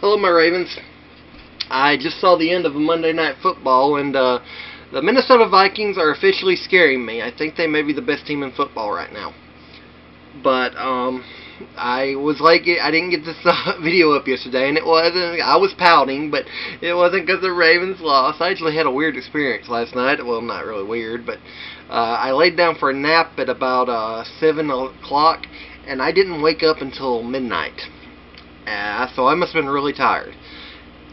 Hello, my Ravens. I just saw the end of Monday Night Football, and the Minnesota Vikings are officially scaring me. I think they may be the best team in football right now. But I was like, I didn't get this video up yesterday, and it wasn't. I was pouting, but it wasn't because the Ravens lost. I actually had a weird experience last night. Well, not really weird, but I laid down for a nap at about 7 o'clock, and I didn't wake up until midnight. So I must have been really tired.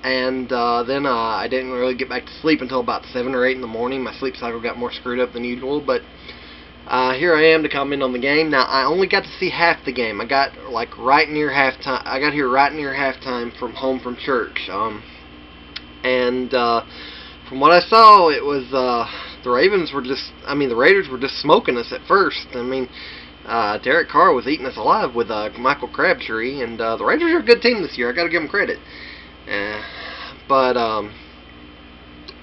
And then I didn't really get back to sleep until about 7 or 8 in the morning. My sleep cycle got more screwed up than usual, but here I am to comment on the game. Now, I only got to see half the game. I got right near halftime. I got here right near halftime from home from church. And from what I saw, it was the Ravens were just. The Raiders were just smoking us at first. Derek Carr was eating us alive with Michael Crabtree, and the Raiders are a good team this year. I got to give them credit. But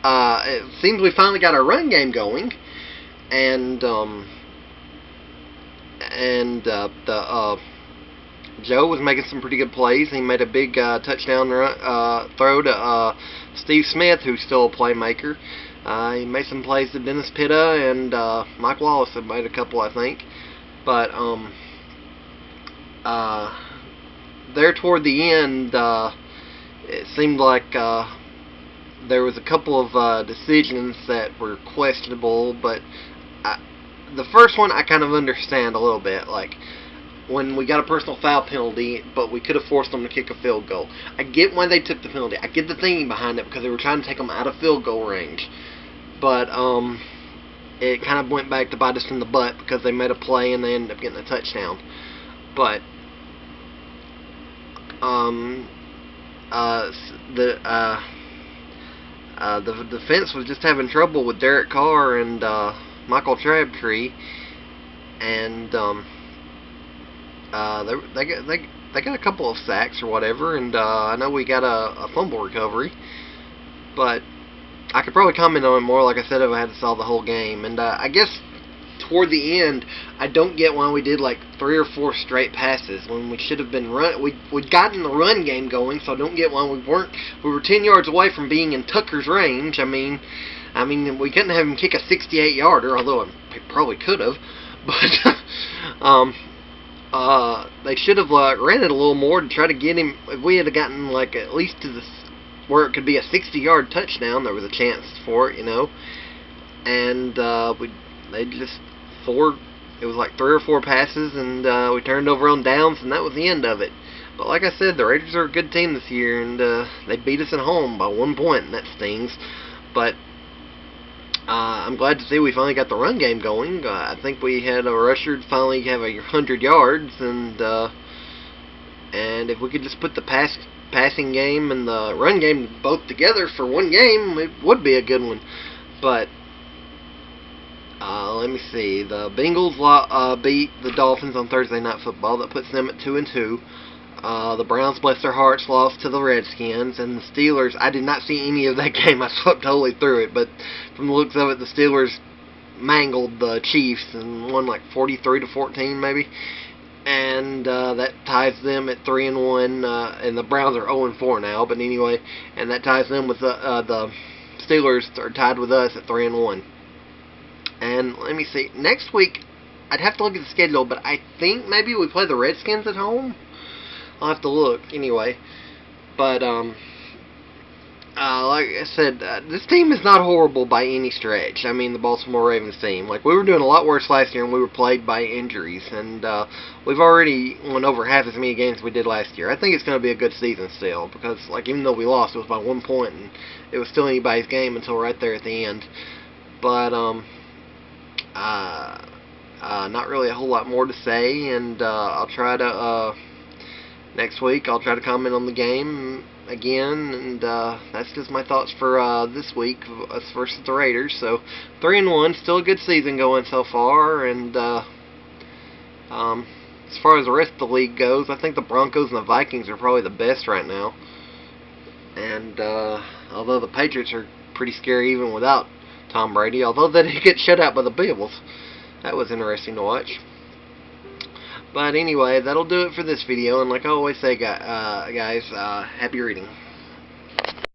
it seems we finally got our run game going, and Joe was making some pretty good plays. He made a big touchdown throw to Steve Smith, who's still a playmaker. He made some plays to Dennis Pitta, and Mike Wallace had made a couple, I think. But there toward the end, it seemed like there was a couple of decisions that were questionable, but the first one I kind of understand a little bit. Like, when we got a personal foul penalty, but we could have forced them to kick a field goal. I get why they took the penalty. I get the thinking behind it, because they were trying to take them out of field goal range. But it kind of went back to bite us in the butt, because they made a play and they ended up getting a touchdown. But the defense was just having trouble with Derek Carr and Michael Crabtree, and they got a couple of sacks or whatever, and I know we got a fumble recovery, but I could probably comment on it more, like I said, if I had to saw the whole game. And I guess toward the end, I don't get why we did like 3 or 4 straight passes when we should have been we'd gotten the run game going, so I don't get why we weren't. We were 10 yards away from being in Tucker's range. I mean, we couldn't have him kick a 68-yarder, although he probably could have. But they should have ran it a little more to try to get him. If we had gotten at least to where it could be a 60-yard touchdown, there was a chance for it, And they just it was like 3 or 4 passes, and we turned over on downs, and that was the end of it. But like I said, the Raiders are a good team this year, and they beat us at home by 1 point, and that stings. But I'm glad to see we finally got the run game going. I think we had a rusher finally have 100 yards, and if we could just put the passing game and the run game both together for one game, it would be a good one. But let me see. The Bengals beat the Dolphins on Thursday Night Football. That puts them at 2-2. The Browns, bless their hearts, lost to the Redskins, and the Steelers. I did not see any of that game. I swept totally through it, but from the looks of it, the Steelers mangled the Chiefs and won 43-14, maybe. And that ties them at 3-1, and the Browns are 0-4 now. But anyway, and that ties them with the Steelers are tied with us at 3-1. And let me see. Next week, I'd have to look at the schedule, but I think maybe we play the Redskins at home. I'll have to look anyway. But like I said, this team is not horrible by any stretch. The Baltimore Ravens team. We were doing a lot worse last year, and we were plagued by injuries. And we've already won over half as many games as we did last year. I think it's going to be a good season still, because even though we lost, it was by 1 point, and it was still anybody's game until right there at the end. But not really a whole lot more to say, and I'll try to next week I'll try to comment on the game again, and that's just my thoughts for this week, us versus the Raiders. So 3-1, still a good season going so far, and as far as the rest of the league goes, I think the Broncos and the Vikings are probably the best right now. And although the Patriots are pretty scary even without Tom Brady, although they did get shut out by the Bills. That was interesting to watch. But anyway, that'll do it for this video. And like I always say, guys, happy reading.